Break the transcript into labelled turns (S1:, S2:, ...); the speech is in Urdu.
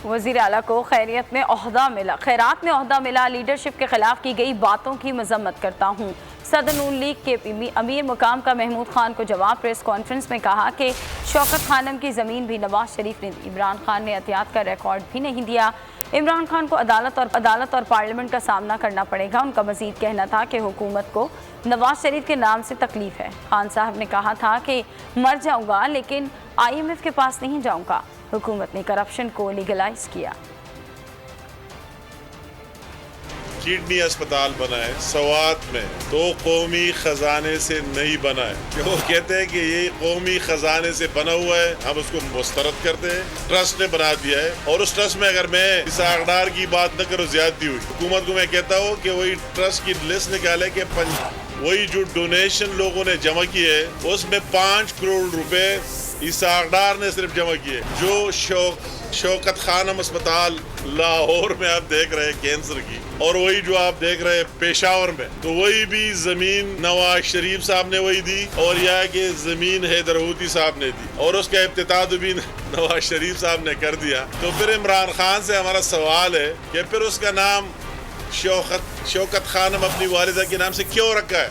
S1: وزیر اعلیٰ کو خیرات میں عہدہ ملا، لیڈرشپ کے خلاف کی گئی باتوں کی مذمت کرتا ہوں۔ صدر نون لیگ کے امیر مقام کا محمود خان کو جواب، پریس کانفرنس میں کہا کہ شوکت خانم کی زمین بھی نواز شریف نے دی، عمران خان نے احتیاط کا ریکارڈ بھی نہیں دیا۔ عمران خان کو عدالت اور پارلیمنٹ کا سامنا کرنا پڑے گا۔ ان کا مزید کہنا تھا کہ حکومت کو نواز شریف کے نام سے تکلیف ہے۔ خان صاحب نے کہا تھا کہ مر جاؤں گا لیکن IMF کے پاس نہیں جاؤں گا۔ حکومت نے کرپشن کو لیگلائز کیا۔
S2: کڈنی اسپتال بنا ہے سوات میں، تو قومی خزانے سے نہیں بنا ہے۔ وہ کہتے ہیں کہ یہ قومی خزانے سے بنا ہوا ہے، ہم اس کو مسترد کرتے ہیں۔ ٹرسٹ نے بنا دیا ہے، اور اس ٹرسٹ میں اگر میں اسحاق ڈار کی بات نہ کروں، زیادتی ہوئی۔ حکومت کو میں کہتا ہوں کہ وہی ٹرسٹ کی لسٹ نکالے کہ وہی جو ڈونیشن لوگوں نے جمع کی ہے، اس میں 5 کروڑ روپے اسحاق ڈار نے صرف جمع کیے۔ جو شوکت خانم اسپتال لاہور میں آپ دیکھ رہے ہیں کینسر کی، اور وہی جو آپ دیکھ رہے ہیں پشاور میں، تو وہی بھی زمین نواز شریف صاحب نے وہی دی، اور یہ کہ زمین حیدر حوتی صاحب نے دی، اور اس کا افتتاح بھی نواز شریف صاحب نے کر دیا۔ تو پھر عمران خان سے ہمارا سوال ہے کہ پھر اس کا نام شوکت خانم اپنی والدہ کے نام سے کیوں رکھا ہے؟